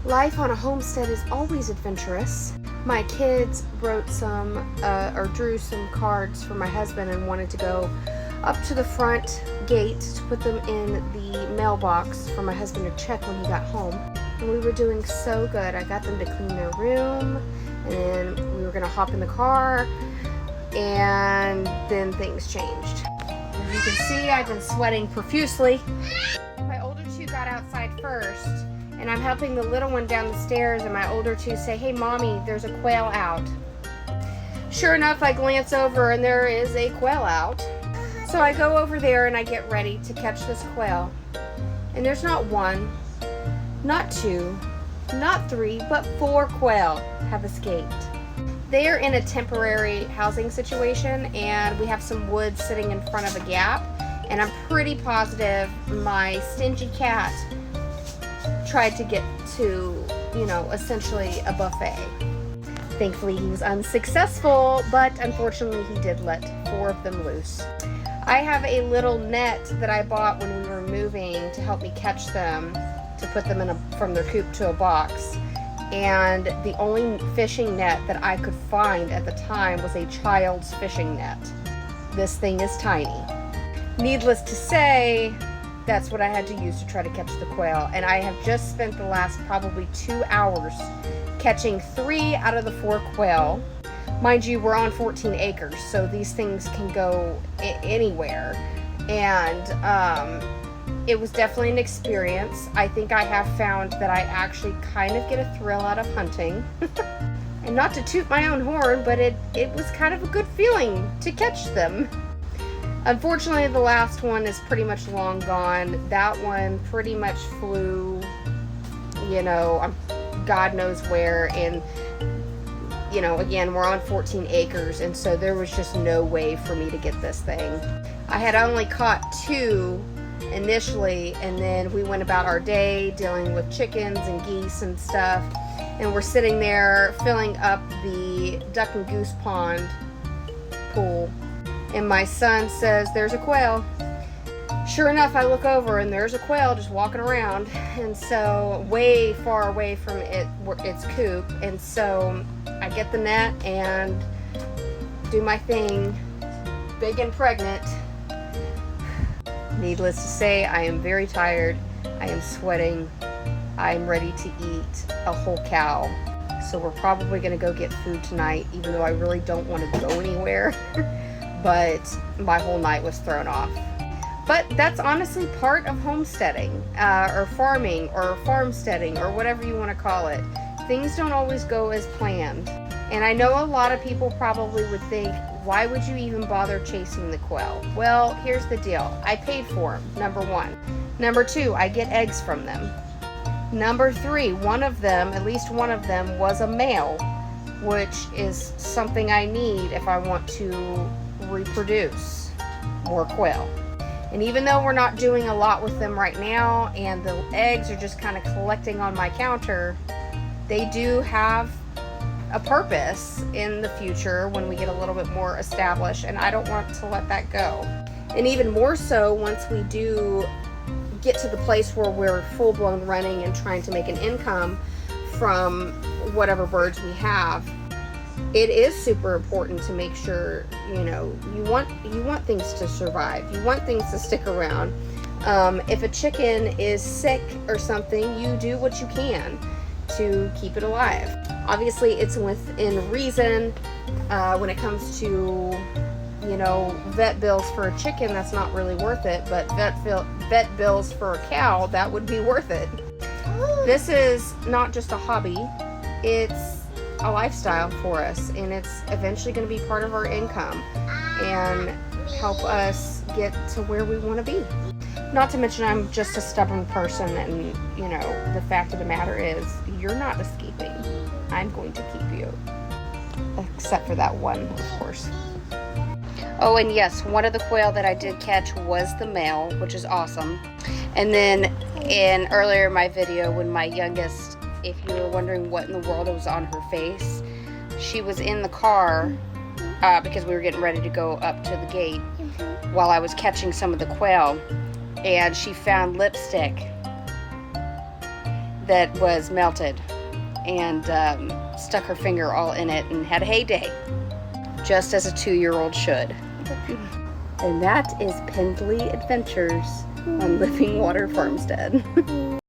Life on a homestead is always adventurous. My kids wrote some, or drew some cards for my husband and wanted to go up to the front gate to put them in the mailbox for my husband to check when he got home. And we were doing so good. I got them to clean their room, and then we were gonna hop in the car, and then things changed. As you can see, I've been sweating profusely. My older two got outside first, and I'm helping the little one down the stairs, and my older two say, "Hey mommy, there's a quail out." Sure enough, I glance over and there is a quail out. So I go over there and I get ready to catch this quail. And there's not one, not two, not three, but 4 quail have escaped. They are in a temporary housing situation, and we have some wood sitting in front of a gap, and I'm pretty positive my stingy cat tried to get to, essentially a buffet. Thankfully he was unsuccessful, but unfortunately he did let 4 of them loose. I have a little net that I bought when we were moving to help me catch them, to put them from their coop to a box. And the only fishing net that I could find at the time was a child's fishing net. This thing is tiny. Needless to say, that's what I had to use to try to catch the quail. And I have just spent the last probably 2 hours catching 3 out of the 4 quail. Mind you, we're on 14 acres, so these things can go anywhere. And it was definitely an experience. I think I have found that I actually kind of get a thrill out of hunting. And not to toot my own horn, but it was kind of a good feeling to catch them. Unfortunately, the last one is pretty much long gone. That one pretty much flew, God knows where. And, again, we're on 14 acres, and so there was just no way for me to get this thing. I had only caught 2 initially, and then we went about our day dealing with chickens and geese and stuff, and we're sitting there filling up the duck and goose pond pool, and my son says, "There's a quail." Sure enough, I look over and there's a quail just walking around, and so way far away from its coop. And so I get the net and do my thing, big and pregnant. Needless to say, I am very tired. I am sweating. I am ready to eat a whole cow. So we're probably going to go get food tonight, even though I really don't want to go anywhere. But my whole night was thrown off. But that's honestly part of homesteading, or farming, or farmsteading, or whatever you want to call it. Things don't always go as planned. And I know a lot of people probably would think, why would you even bother chasing the quail? Well, here's the deal. I paid for them, number 1. Number 2, I get eggs from them. Number 3, one of them, at least one of them, was a male, which is something I need if I want to reproduce more quail. And even though we're not doing a lot with them right now, and the eggs are just kind of collecting on my counter, they do have a purpose in the future when we get a little bit more established, and I don't want to let that go. And even more so once we do get to the place where we're full-blown running and trying to make an income from whatever birds we have, it is super important to make sure, you want things to survive. You want things to stick around. If a chicken is sick or something, you do what you can to keep it alive. Obviously, it's within reason. When it comes to, vet bills for a chicken, that's not really worth it. But vet bills for a cow, that would be worth it. This is not just a hobby. It's a lifestyle for us, and it's eventually going to be part of our income and help us get to where we want to be. Not to mention, I'm just a stubborn person, and the fact of the matter is, you're not escaping. I'm going to keep you, except for that one, of course. Oh, and yes, one of the quail that I did catch was the male, which is awesome. And then earlier in my video, when my youngest, if you were wondering what in the world was on her face, she was in the car because we were getting ready to go up to the gate while I was catching some of the quail, and she found lipstick that was melted and stuck her finger all in it and had a heyday, just as a 2-year-old should. And that is Pendley Adventures on Living Water Farmstead.